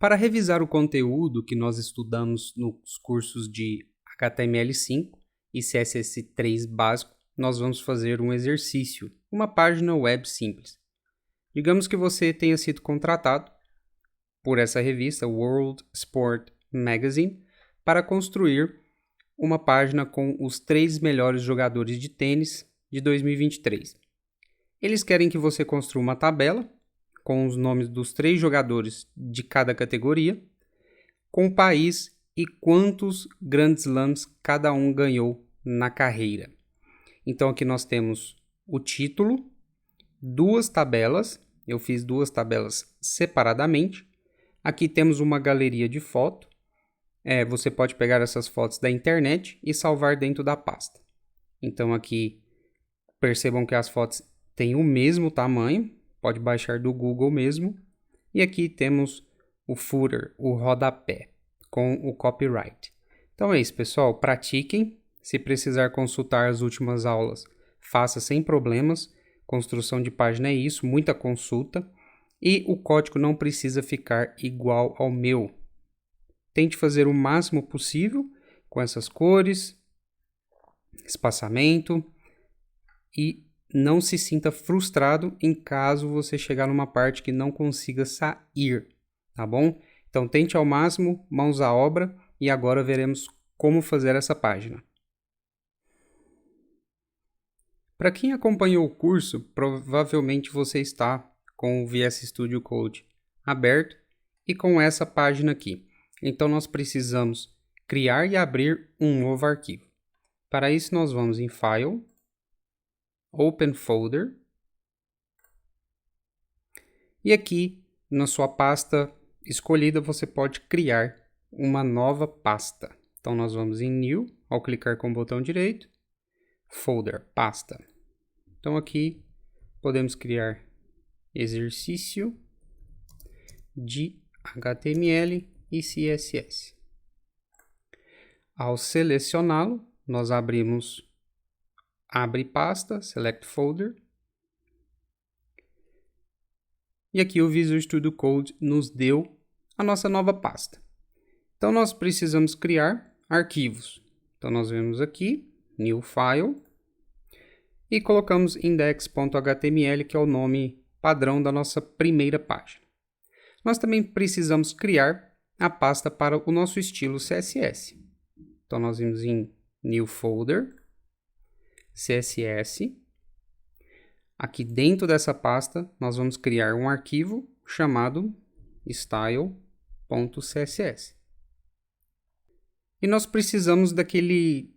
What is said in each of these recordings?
Para revisar o conteúdo que nós estudamos nos cursos de HTML5 e CSS3 básico, nós vamos fazer um exercício, uma página web simples. Digamos que você tenha sido contratado por essa revista World Sport Magazine para construir uma página com os 3 melhores jogadores de tênis de 2023. Eles querem que você construa uma tabela com os nomes dos 3 jogadores de cada categoria, com o país e quantos Grand Slams cada um ganhou na carreira. Então aqui nós temos o título, 2 tabelas, eu fiz 2 tabelas separadamente. Aqui temos uma galeria de foto. Você pode pegar essas fotos da internet e salvar dentro da pasta. Então aqui percebam que as fotos têm o mesmo tamanho, pode baixar do Google mesmo. E aqui temos o footer, o rodapé, com o copyright. Então é isso, pessoal. Pratiquem. Se precisar consultar as últimas aulas, faça sem problemas. Construção de página é isso, muita consulta. E o código não precisa ficar igual ao meu. Tente fazer o máximo possível com essas cores, espaçamento e não se sinta frustrado em caso você chegar numa parte que não consiga sair, tá bom? Então tente ao máximo, mãos à obra e agora veremos como fazer essa página. Para quem acompanhou o curso, provavelmente você está com o VS Studio Code aberto e com essa página aqui. Então nós precisamos criar e abrir um novo arquivo. Para isso nós vamos em File, Open Folder, e aqui na sua pasta escolhida você pode criar uma nova pasta. Então nós vamos em New, ao clicar com o botão direito, Folder, pasta. Então aqui podemos criar exercício de HTML e CSS. Ao selecioná-lo, nós abrimos Abre pasta, Select Folder. E aqui o Visual Studio Code nos deu a nossa nova pasta. Então nós precisamos criar arquivos. Então nós vemos aqui, New File, e colocamos index.html, que é o nome padrão da nossa primeira página. Nós também precisamos criar a pasta para o nosso estilo CSS. Então nós vamos em New Folder, CSS. Aqui dentro dessa pasta, nós vamos criar um arquivo chamado style.css. E nós precisamos daquele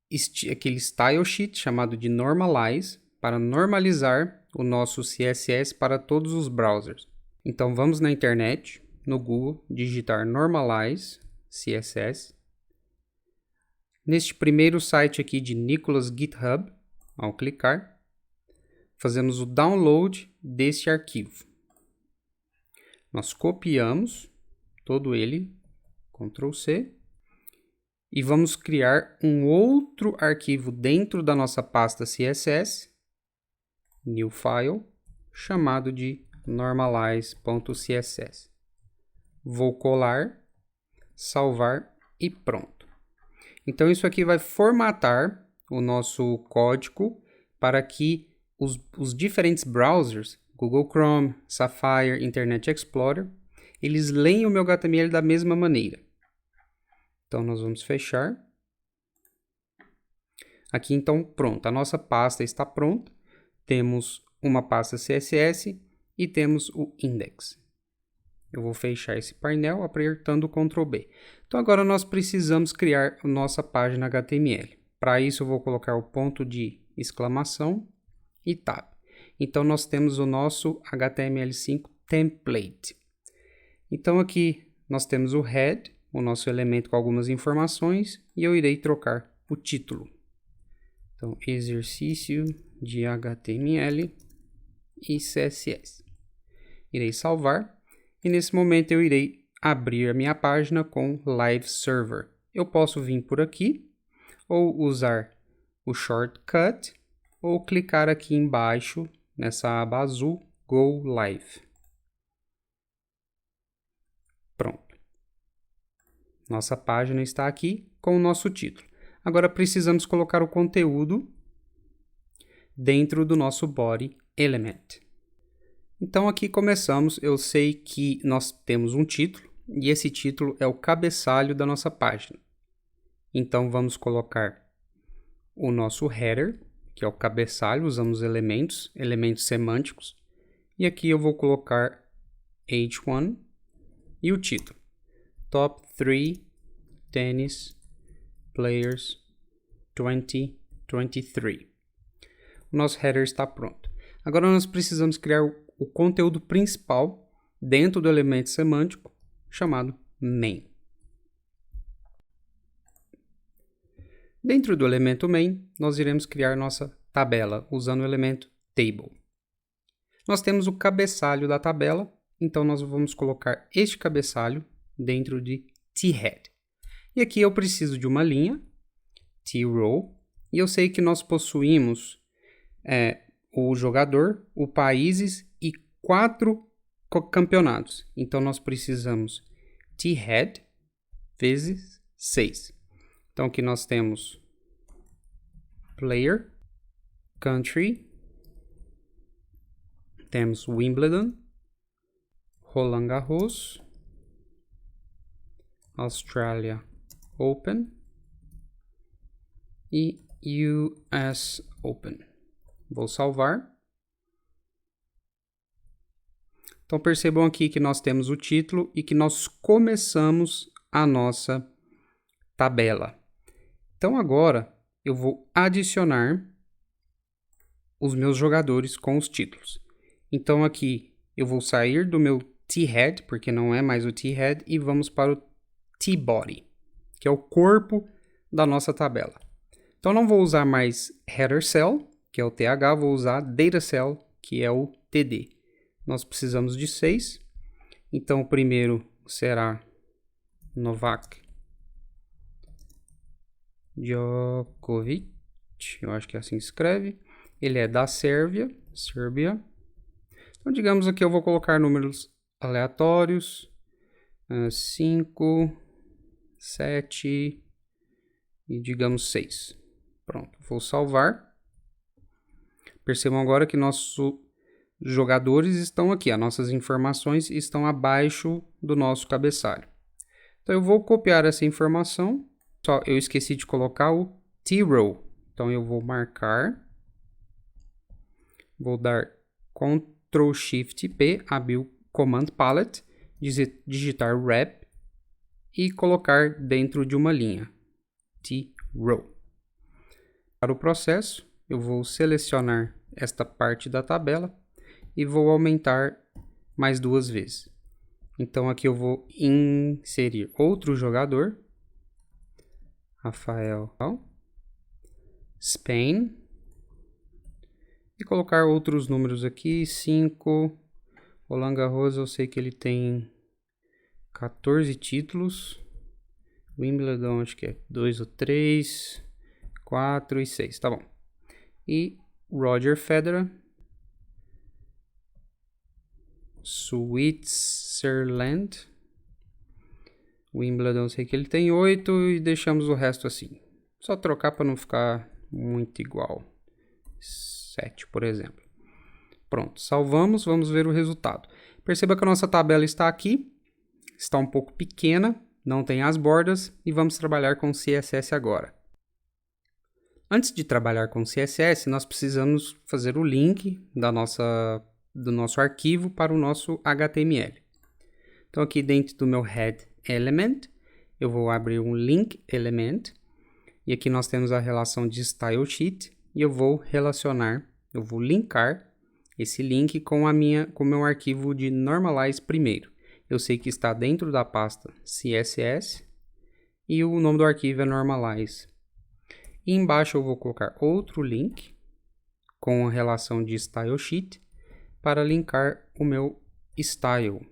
style sheet chamado de normalize para normalizar o nosso CSS para todos os browsers. Então vamos na internet, no Google, digitar normalize CSS. Neste primeiro site aqui de Nicholas GitHub, ao clicar, fazemos o download deste arquivo. Nós copiamos todo ele, Ctrl C, e vamos criar um outro arquivo dentro da nossa pasta CSS, New File, chamado de normalize.css. Vou colar, salvar e pronto. Então isso aqui vai formatar o nosso código para que os diferentes browsers, Google Chrome, Safari, Internet Explorer, eles leem o meu HTML da mesma maneira. Então nós vamos fechar. Aqui então pronto, a nossa pasta está pronta. Temos uma pasta CSS e temos o index. Eu vou fechar esse painel apertando o Ctrl B. Então agora nós precisamos criar a nossa página HTML. Para isso eu vou colocar o ponto de exclamação e tab. Então nós temos o nosso HTML5 template. Então aqui nós temos o head, o nosso elemento com algumas informações, e eu irei trocar o título. Então exercício de HTML e CSS. Irei salvar. E nesse momento eu irei abrir a minha página com Live Server. Eu posso vir por aqui, ou usar o shortcut, ou clicar aqui embaixo, nessa aba azul, Go Live. Pronto. Nossa página está aqui com o nosso título. Agora precisamos colocar o conteúdo dentro do nosso body element. Então aqui começamos. Eu sei que nós temos um título e esse título é o cabeçalho da nossa página. Então vamos colocar o nosso header, que é o cabeçalho, usamos elementos semânticos. E aqui eu vou colocar H1 e o título. Top 3 Tennis Players 2023. O nosso header está pronto. Agora nós precisamos criar o conteúdo principal dentro do elemento semântico chamado main. Dentro do elemento main, nós iremos criar nossa tabela usando o elemento table. Nós temos o cabeçalho da tabela, então nós vamos colocar este cabeçalho dentro de t-head. E aqui eu preciso de uma linha, t-row, e eu sei que nós possuímos o jogador, o países e 4 campeonatos. Então nós precisamos t-head vezes 6. Então aqui nós temos player, country, temos Wimbledon, Roland Garros, Australia Open e US Open. Vou salvar. Então percebam aqui que nós temos o título e que nós começamos a nossa tabela. Então agora eu vou adicionar os meus jogadores com os títulos. Então aqui eu vou sair do meu t-head, porque não é mais o t-head, e vamos para o t-body, que é o corpo da nossa tabela. Então não vou usar mais header cell, que é o TH, vou usar data cell, que é o TD. Nós precisamos de 6. Então o primeiro será Novak Djokovic, eu acho que assim se escreve. Ele é da Sérvia. Então digamos aqui eu vou colocar números aleatórios, 5, 7 e digamos 6. Pronto, vou salvar. Percebam agora que nossos jogadores estão aqui, as nossas informações estão abaixo do nosso cabeçalho. Então eu vou copiar essa informação, só eu esqueci de colocar o t-row. Então eu vou marcar, vou dar Ctrl Shift P, abrir o Command Palette, digitar wrap e colocar dentro de uma linha t-row. Para o processo, eu vou selecionar esta parte da tabela e vou aumentar mais 2 vezes. Então aqui eu vou inserir outro jogador, Rafael Spain, e colocar outros números aqui, 5, Roland Garros eu sei que ele tem 14 títulos, Wimbledon acho que é 2 ou 3, 4 e 6, tá bom. E Roger Federer, Switzerland, Wimbledon eu sei que ele tem 8 e deixamos o resto assim. Só trocar para não ficar muito igual. 7, por exemplo. Pronto, salvamos, vamos ver o resultado. Perceba que a nossa tabela está aqui, está um pouco pequena, não tem as bordas e vamos trabalhar com CSS agora. Antes de trabalhar com CSS, nós precisamos fazer o link do nosso arquivo para o nosso HTML. Então aqui dentro do meu head element, eu vou abrir um link element e aqui nós temos a relação de style sheet e eu vou linkar esse link com o meu arquivo de normalize primeiro. Eu sei que está dentro da pasta CSS e o nome do arquivo é normalize. E embaixo eu vou colocar outro link com a relação de style sheet para linkar o meu style,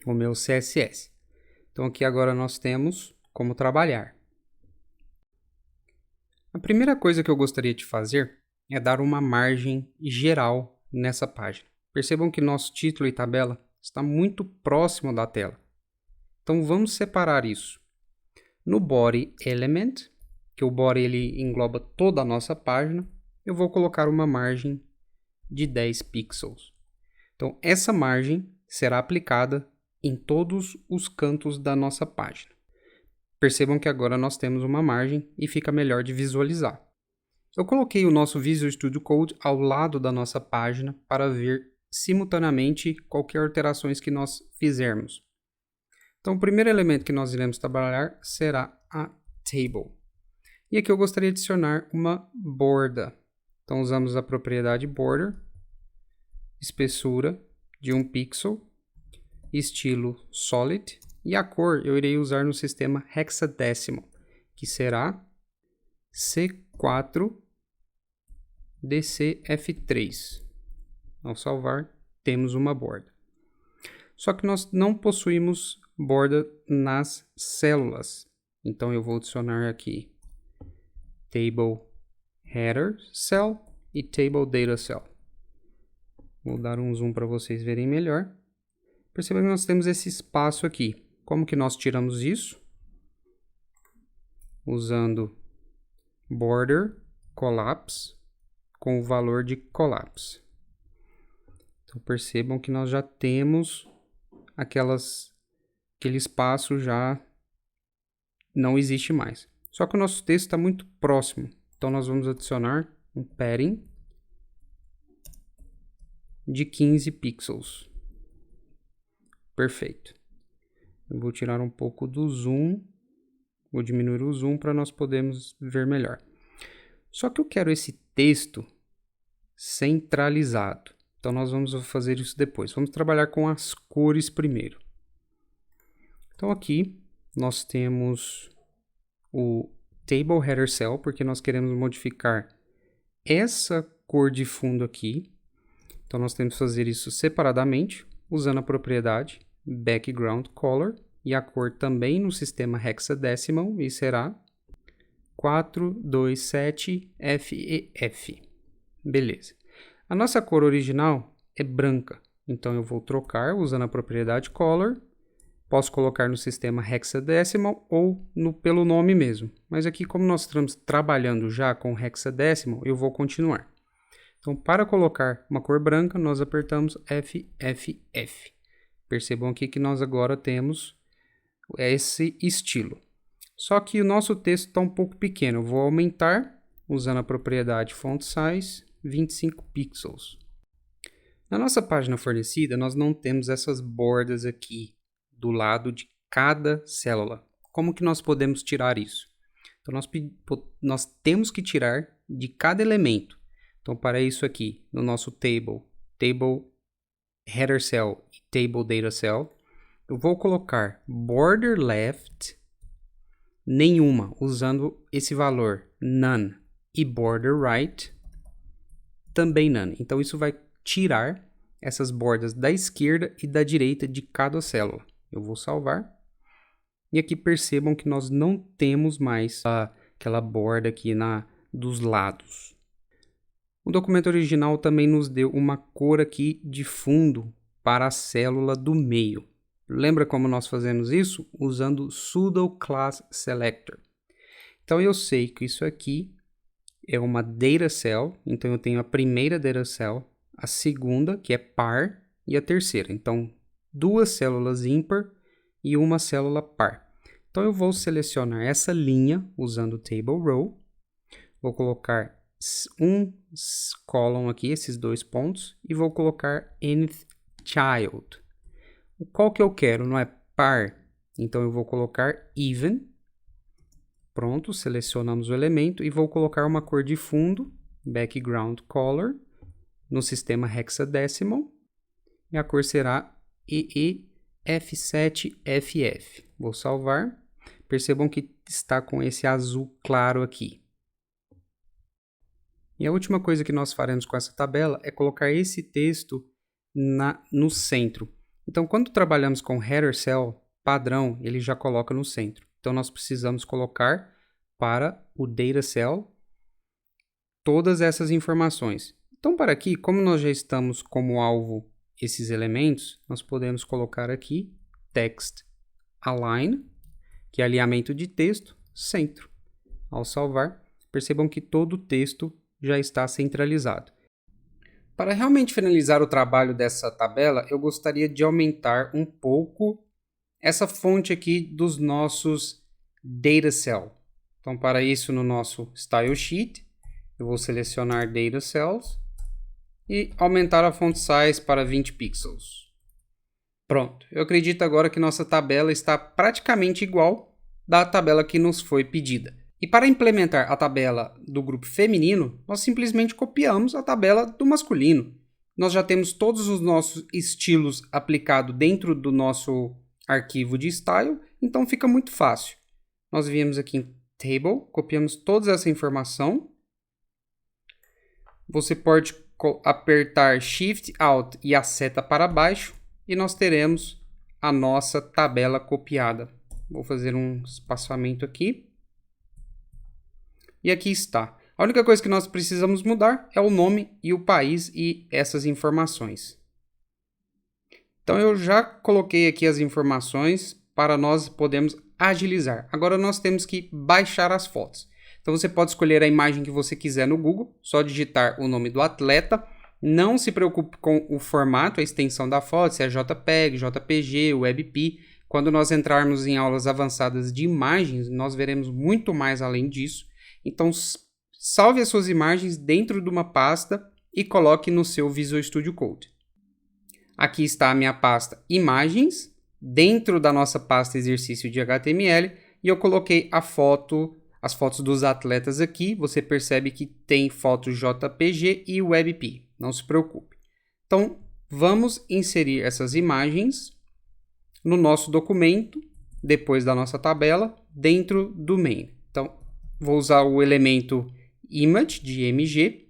o meu CSS. Então aqui agora nós temos como trabalhar. A primeira coisa que eu gostaria de fazer é dar uma margem geral nessa página. Percebam que nosso título e tabela está muito próximo da tela. Então vamos separar isso. No body element, que o body ele engloba toda a nossa página, eu vou colocar uma margem de 10 pixels. Então essa margem será aplicada em todos os cantos da nossa página. Percebam que agora nós temos uma margem e fica melhor de visualizar. Eu coloquei o nosso Visual Studio Code ao lado da nossa página para ver simultaneamente qualquer alterações que nós fizermos. Então, o primeiro elemento que nós iremos trabalhar será a table. E aqui eu gostaria de adicionar uma borda. Então, usamos a propriedade border, espessura de 1 pixel, estilo solid, e a cor eu irei usar no sistema hexadecimal, que será C4 DCF3. Ao salvar, temos uma borda. Só que nós não possuímos borda nas células. Então eu vou adicionar aqui Table Header Cell e Table Data Cell. Vou dar um zoom para vocês verem melhor. Percebam que nós temos esse espaço aqui. Como que nós tiramos isso? Usando Border Collapse com o valor de Collapse. Então percebam que nós já temos aquele espaço já não existe mais. Só que o nosso texto está muito próximo. Então nós vamos adicionar um padding de 15 pixels. Perfeito. Eu vou tirar um pouco do zoom. Vou diminuir o zoom para nós podermos ver melhor. Só que eu quero esse texto centralizado. Então nós vamos fazer isso depois. Vamos trabalhar com as cores primeiro. Então aqui nós temos o Table Header Cell, porque nós queremos modificar essa cor de fundo aqui. Então nós temos que fazer isso separadamente, usando a propriedade Background Color, e a cor também no sistema hexadecimal, e será 427FEF. Beleza. A nossa cor original é branca, então eu vou trocar usando a propriedade Color. Posso colocar no sistema hexadecimal ou pelo nome mesmo. Mas aqui, como nós estamos trabalhando já com hexadecimal, eu vou continuar. Então, para colocar uma cor branca, nós apertamos FFF. Percebam aqui que nós agora temos esse estilo. Só que o nosso texto está um pouco pequeno. Eu vou aumentar, usando a propriedade Font Size, 25 pixels. Na nossa página fornecida, nós não temos essas bordas aqui do lado de cada célula. Como que nós podemos tirar isso? Então, nós temos que tirar de cada elemento. Então, para isso aqui, no nosso Table Header Cell e Table Data Cell, eu vou colocar Border Left nenhuma, usando esse valor None, e Border Right também None. Então, isso vai tirar essas bordas da esquerda e da direita de cada célula. Eu vou salvar. E aqui percebam que nós não temos mais aquela borda aqui dos lados. O documento original também nos deu uma cor aqui de fundo para a célula do meio. Lembra como nós fazemos isso? Usando Pseudo Class Selector. Então eu sei que isso aqui é uma Data Cell. Então eu tenho a primeira Data Cell, a segunda, que é par, e a terceira. Então, duas células ímpar e uma célula par. Então, eu vou selecionar essa linha usando o Table Row. Vou colocar um column aqui, esses dois pontos, e vou colocar nth child. Qual que eu quero? Não é par? Então, eu vou colocar even. Pronto, selecionamos o elemento e vou colocar uma cor de fundo, background color, no sistema hexadecimal, e a cor será EEF7FF. Vou salvar. Percebam que está com esse azul claro aqui. E a última coisa que nós faremos com essa tabela é colocar esse texto no centro. Então, quando trabalhamos com Header Cell padrão, ele já coloca no centro. Então, nós precisamos colocar para o Data Cell todas essas informações. Então, para aqui, como nós já estamos como alvo esses elementos, nós podemos colocar aqui text Align, que é alinhamento de texto, centro. Ao salvar, percebam que todo o texto já está centralizado. Para realmente finalizar o trabalho dessa tabela, eu gostaria de aumentar um pouco essa fonte aqui dos nossos Data Cell. Então, para isso, no nosso Style Sheet, eu vou selecionar Data Cells e aumentar a font size para 20 pixels. Pronto, eu acredito agora que nossa tabela está praticamente igual da tabela que nos foi pedida. E para implementar a tabela do grupo feminino, nós simplesmente copiamos a tabela do masculino. Nós já temos todos os nossos estilos aplicados dentro do nosso arquivo de style, então fica muito fácil. Nós viemos aqui em Table, copiamos toda essa informação. Você pode apertar Shift Alt e a seta para baixo e nós teremos a nossa tabela copiada. Vou fazer um espaçamento aqui. E aqui está. A única coisa que nós precisamos mudar é o nome e o país e essas informações. Então eu já coloquei aqui as informações para nós podermos agilizar. Agora nós temos que baixar as fotos. Então você pode escolher a imagem que você quiser no Google, só digitar o nome do atleta. Não se preocupe com o formato, a extensão da foto, se é JPEG, JPG, WebP. Quando nós entrarmos em aulas avançadas de imagens, nós veremos muito mais além disso. Então, salve as suas imagens dentro de uma pasta e coloque no seu Visual Studio Code. Aqui está a minha pasta Imagens, dentro da nossa pasta Exercício de HTML, e eu coloquei as fotos dos atletas aqui. Você percebe que tem foto JPG e WebP, não se preocupe. Então, vamos inserir essas imagens no nosso documento, depois da nossa tabela, dentro do main. Então, vou usar o elemento image de img.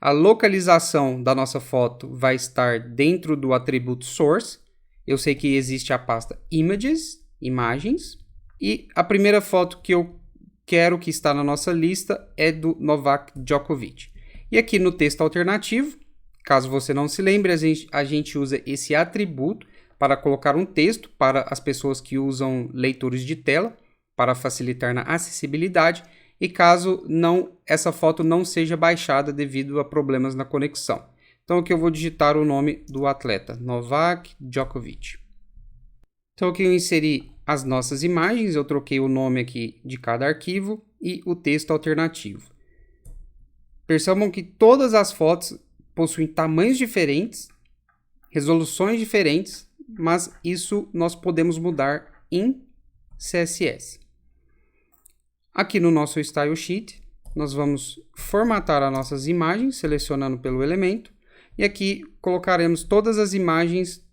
A localização da nossa foto vai estar dentro do atributo source. Eu sei que existe a pasta images, imagens. E a primeira foto que eu quero que está na nossa lista é do Novak Djokovic. E aqui no texto alternativo, caso você não se lembre, a gente usa esse atributo para colocar um texto para as pessoas que usam leitores de tela, para facilitar na acessibilidade. E caso essa foto não seja baixada devido a problemas na conexão. Então aqui eu vou digitar o nome do atleta, Novak Djokovic. Então aqui eu inseri as nossas imagens, eu troquei o nome aqui de cada arquivo e o texto alternativo. Percebam que todas as fotos possuem tamanhos diferentes, resoluções diferentes, mas isso nós podemos mudar em CSS. Aqui no nosso Style Sheet, nós vamos formatar as nossas imagens, selecionando pelo elemento. E aqui colocaremos todas as imagens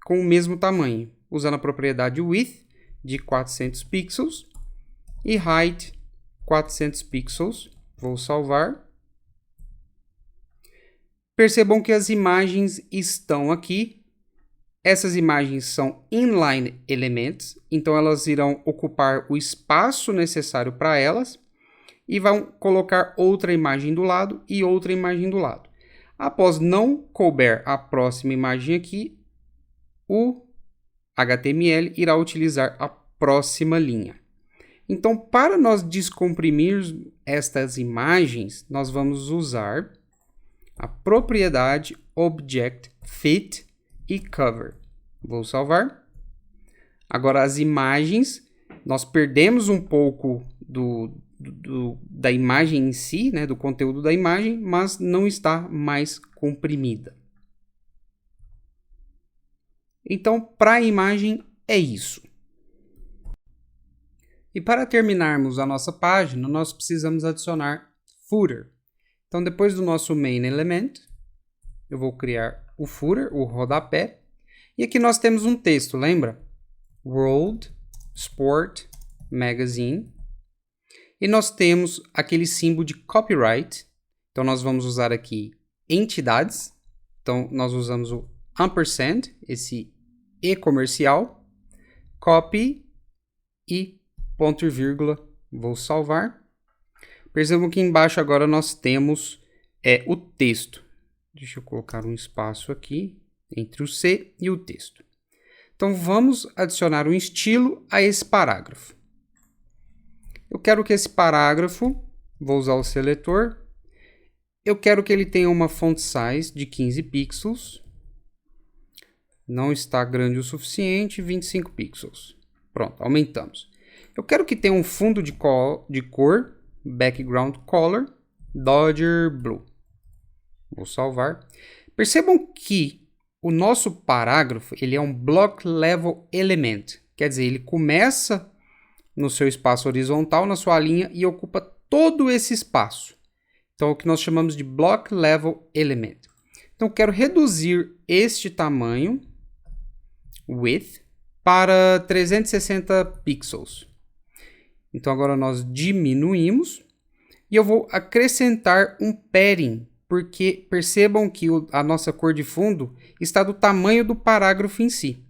com o mesmo tamanho, usando a propriedade Width de 400 pixels e Height 400 pixels. Vou salvar. Percebam que as imagens estão aqui. Essas imagens são inline elements, então elas irão ocupar o espaço necessário para elas e vão colocar outra imagem do lado e outra imagem do lado. Após não couber a próxima imagem aqui, o HTML irá utilizar a próxima linha. Então, para nós descomprimirmos estas imagens, nós vamos usar a propriedade Object Fit e Cover. Vou salvar. Agora as imagens, nós perdemos um pouco da imagem em si, né, do conteúdo da imagem, mas não está mais comprimida. Então, para a imagem é isso. E para terminarmos a nossa página, nós precisamos adicionar footer. Então, depois do nosso main element, eu vou criar o footer, o rodapé. E aqui nós temos um texto, lembra? World Sport Magazine. E nós temos aquele símbolo de copyright. Então nós vamos usar aqui entidades. Então nós usamos o ampersand, esse E comercial, copy e ponto e vírgula. Vou salvar. Percebam que embaixo agora nós temos o texto. Deixa eu colocar um espaço aqui entre o C e o texto. Então vamos adicionar um estilo a esse parágrafo. Eu quero que esse parágrafo, vou usar o seletor, eu quero que ele tenha uma font size de 15 pixels. Não está grande o suficiente, 25 pixels. Pronto, aumentamos. Eu quero que tenha um fundo de cor, background color, Dodger Blue. Vou salvar. Percebam que o nosso parágrafo ele é um block level element. Quer dizer, ele começa no seu espaço horizontal, na sua linha, e ocupa todo esse espaço. Então, é o que nós chamamos de block level element. Então, eu quero reduzir este tamanho, width, para 360 pixels. Então, agora nós diminuímos e eu vou acrescentar um padding, porque percebam que a nossa cor de fundo está do tamanho do parágrafo em si.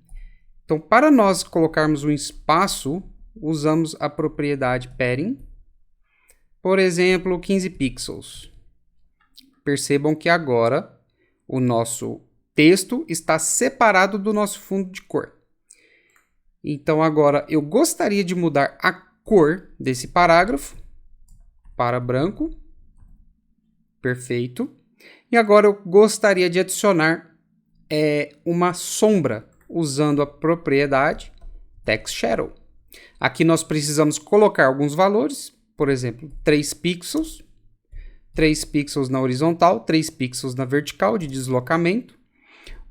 Então, para nós colocarmos um espaço, usamos a propriedade padding, por exemplo, 15 pixels. Percebam que agora o nosso texto está separado do nosso fundo de cor. Então, agora eu gostaria de mudar a cor desse parágrafo para branco. Perfeito. E agora eu gostaria de adicionar uma sombra usando a propriedade Text Shadow. Aqui nós precisamos colocar alguns valores, por exemplo, 3 pixels. 3 pixels na horizontal, 3 pixels na vertical de deslocamento.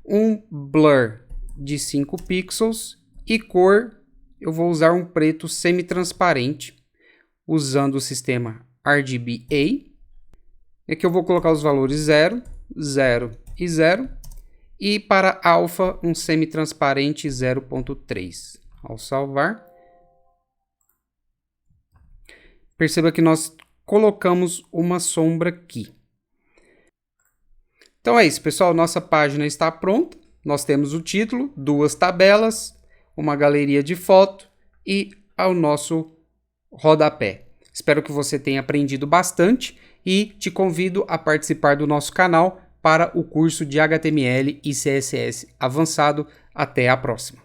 Um blur de 5 pixels e cor, eu vou usar um preto semi-transparente usando o sistema RGBA. Aqui eu vou colocar os valores 0, 0 e 0. E para alfa, um semi-transparente 0.3. Ao salvar, perceba que nós colocamos uma sombra aqui. Então é isso, pessoal. Nossa página está pronta. Nós temos o título, 2 tabelas, uma galeria de foto e o nosso rodapé. Espero que você tenha aprendido bastante e te convido a participar do nosso canal para o curso de HTML e CSS avançado. Até a próxima!